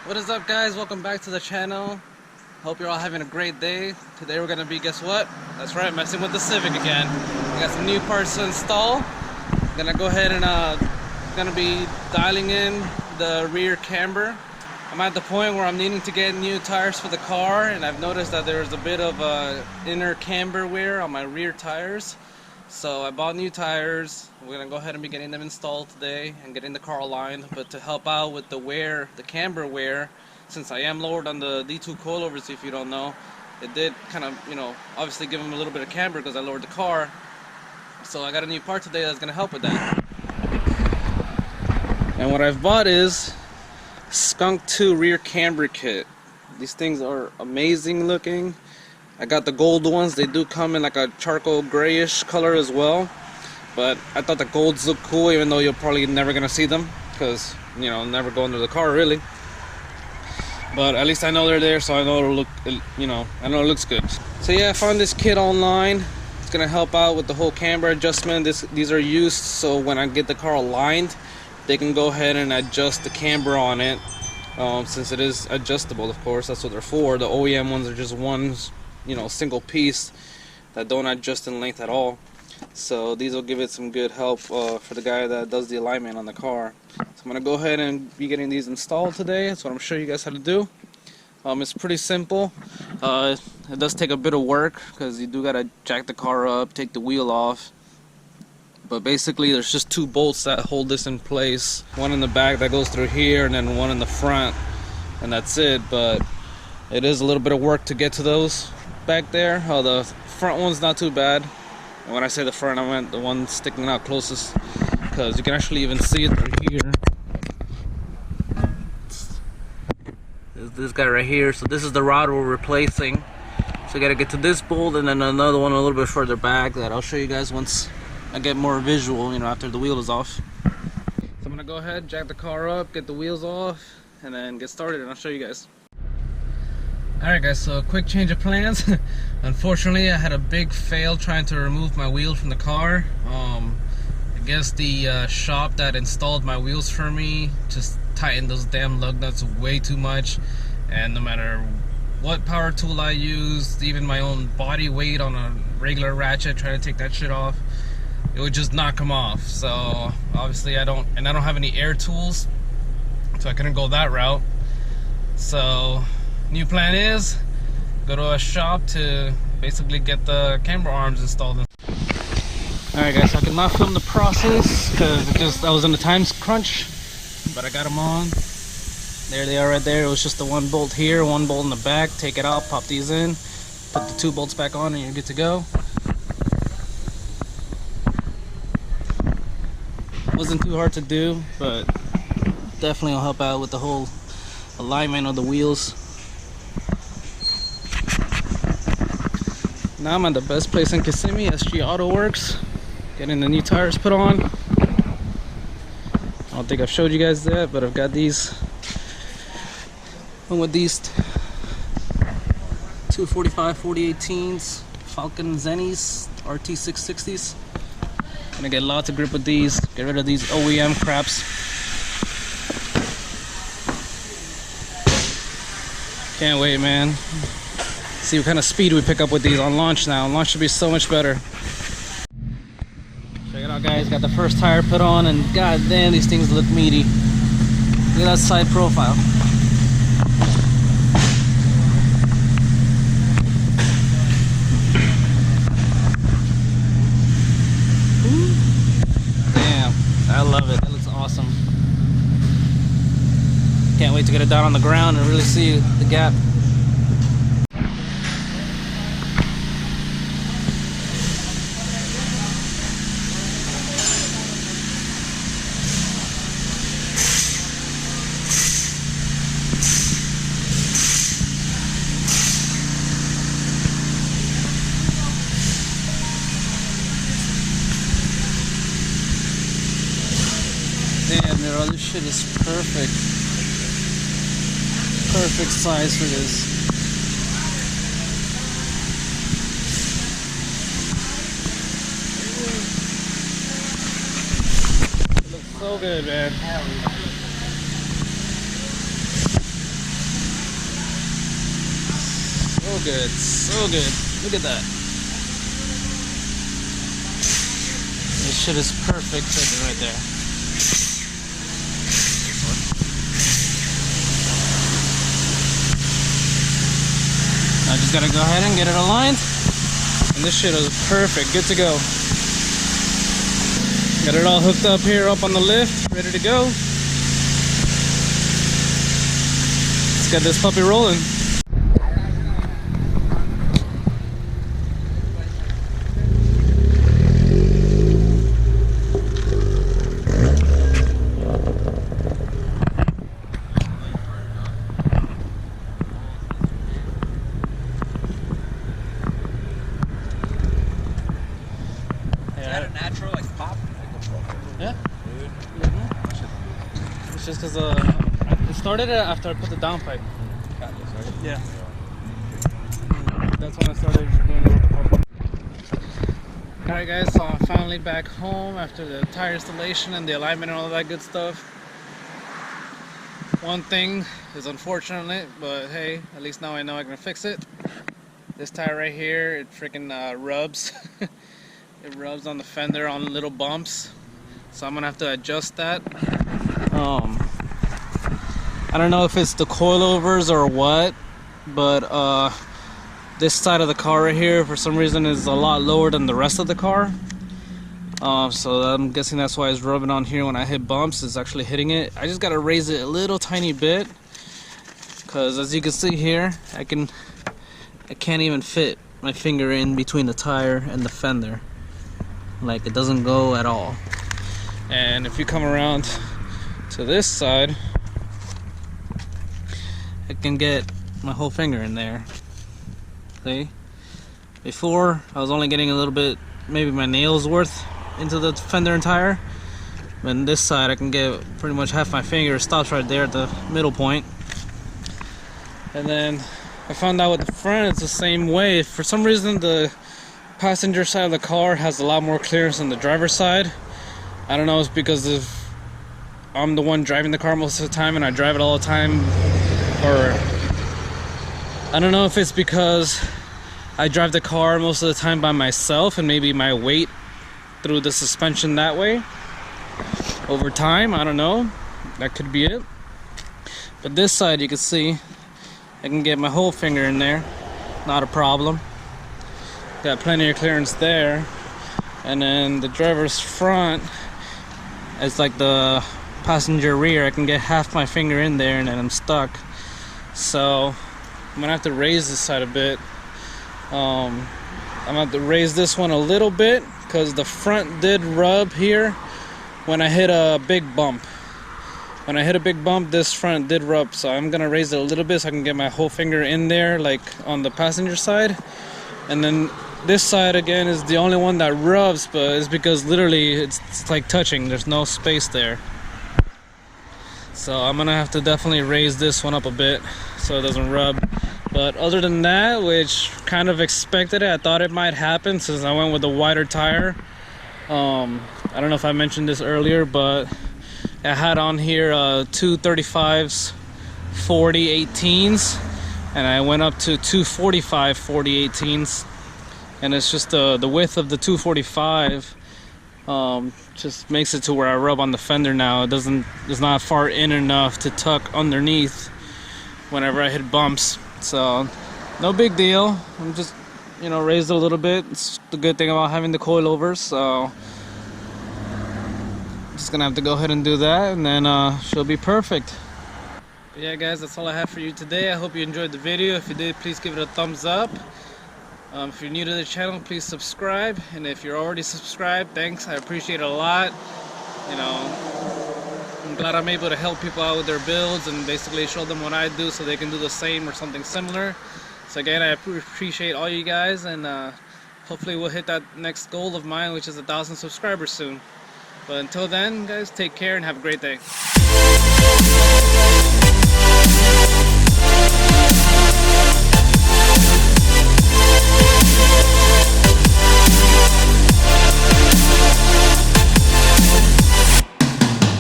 What is up, guys? Welcome back to the channel. Hope you're all having a great day. Today we're gonna be, guess what? That's right, messing with the Civic again. We got some new parts to install. I'm gonna go ahead and gonna be dialing in the rear camber. I'm at the point where I'm needing to get new tires for the car, and I've noticed that there's a bit of inner camber wear on my rear tires. So I bought new tires. We're gonna go ahead and be getting them installed today and getting the car aligned. But to help out with the wear, the camber wear, since I am lowered on the D2 coilovers, if you don't know, it did kind of, obviously give them a little bit of camber because I lowered the car. So I got a new part today that's gonna help with that. And what I've bought is Skunk 2 rear camber kit. These things are amazing looking. I got the gold ones. They do come in like a charcoal grayish color as well, but I thought the golds look cool, even though you're probably never gonna see them because never go under the car really. But at least I know they're there, so I know it'll look, I know it looks good. So yeah, I found this kit online. It's gonna help out with the whole camber adjustment. These are used so when I get the car aligned, they can go ahead and adjust the camber on it. Since it is adjustable, of course, that's what they're for. The OEM ones are just ones, single piece that don't adjust in length at all. So these will give it some good help for the guy that does the alignment on the car. So I'm gonna go ahead and be getting these installed today. That's what I'm showing you guys how to do. It's pretty simple. It does take a bit of work because you do gotta jack the car up, take the wheel off. But basically there's just two bolts that hold this in place. One in the back that goes through here, and then one in the front, and that's it. But it is a little bit of work to get to those back there. The front one's not too bad. And when I say the front, I meant the one sticking out closest, because you can actually even see it right here. This guy right here. So this is the rod we're replacing. So you gotta get to this bolt, and then another one a little bit further back that I'll show you guys once I get more visual, after the wheel is off. So I'm gonna go ahead, jack the car up, get the wheels off, and then get started, and I'll show you guys. Alright guys, so a quick change of plans. Unfortunately, I had a big fail trying to remove my wheel from the car. I guess the shop that installed my wheels for me just tightened those damn lug nuts way too much, and no matter what power tool I used, even my own body weight on a regular ratchet trying to take that shit off, it would just knock them off. So obviously I don't have any air tools, so I couldn't go that route. So new plan is go to a shop to basically get the camber arms installed. Alright guys, so I could not film the process because I was in a time crunch, but I got them on. There they are right there. It was just the one bolt here, one bolt in the back. Take it out, pop these in, put the two bolts back on, and you're good to go. Wasn't too hard to do, but definitely will help out with the whole alignment of the wheels. Now I'm at the best place in Kissimmee, SG Auto Works, getting the new tires put on. I don't think I've showed you guys that, but I've got these. Went with these 245 4018s, Falken Azenis RT660s. Gonna get lots of grip with these, get rid of these OEM craps. Can't wait, man. See what kind of speed we pick up with these on launch now. Launch should be so much better. Check it out, guys. Got the first tire put on, and god damn, these things look meaty. Look at that side profile. Damn, I love it. That looks awesome. Can't wait to get it down on the ground and really see the gap. Damn, Miro, this shit is perfect. Perfect size for this. It looks so good, man. Hell yeah. good, so good. Look at that. This shit is perfect fitting right there. I just gotta go ahead and get it aligned, and this shit is perfect, good to go. Got it all hooked up here, up on the lift, ready to go. Let's get this puppy rolling. Natural, like pop? Yeah. It's just because it started after I put the down pipe. Yeah. That's when I started doing it. Alright guys, so I'm finally back home after the tire installation and the alignment and all that good stuff. One thing is unfortunate, but hey, at least now I know I can fix it. This tire right here, it freaking rubs. It rubs on the fender on little bumps, so I'm gonna have to adjust that. I don't know if it's the coilovers or what, but this side of the car right here for some reason is a lot lower than the rest of the car. So I'm guessing that's why it's rubbing on here when I hit bumps. It's actually hitting it. I just gotta raise it a little tiny bit, because as you can see here, I can't even fit my finger in between the tire and the fender. Like, it doesn't go at all. And if you come around to this side, I can get my whole finger in there. See? Before, I was only getting a little bit, maybe my nails worth into the fender and tire. But on this side, I can get pretty much half my finger. It stops right there at the middle point. And then I found out with the front, it's the same way. For some reason, the passenger side of the car has a lot more clearance than the driver's side. I don't know, it's because I'm the one driving the car most of the time and I drive it all the time, or I don't know if it's because I drive the car most of the time by myself and maybe my weight through the suspension that way over time. I don't know, that could be it. But this side, you can see I can get my whole finger in there, not a problem. Got plenty of clearance there. And then the driver's front, it's like the passenger rear, I can get half my finger in there and then I'm stuck. So I'm gonna have to raise this side a bit. I'm gonna have to raise this one a little bit because the front did rub here when I hit a big bump. When I hit a big bump, this front did rub, so I'm gonna raise it a little bit so I can get my whole finger in there, like on the passenger side. And then this side again is the only one that rubs, but it's because literally it's like touching, there's no space there. So I'm gonna have to definitely raise this one up a bit so it doesn't rub. But other than that, which kind of expected it, I thought it might happen since I went with a wider tire. I don't know if I mentioned this earlier, but I had on here 235s 40 18s, and I went up to 245 40 18s, and it's just the width of the 245 just makes it to where I rub on the fender now. It's not far in enough to tuck underneath whenever I hit bumps. So no big deal. I'm just, raised it a little bit. It's the good thing about having the coilovers. So just gonna have to go ahead and do that, and then she'll be perfect. But yeah guys, that's all I have for you today. I hope you enjoyed the video. If you did, please give it a thumbs up. If you're new to the channel, please subscribe, and if you're already subscribed, thanks, I appreciate it a lot. I'm glad I'm able to help people out with their builds and basically show them what I do so they can do the same or something similar. So again, I appreciate all you guys, and hopefully we'll hit that next goal of mine, which is 1,000 subscribers soon. But until then, guys, take care and have a great day.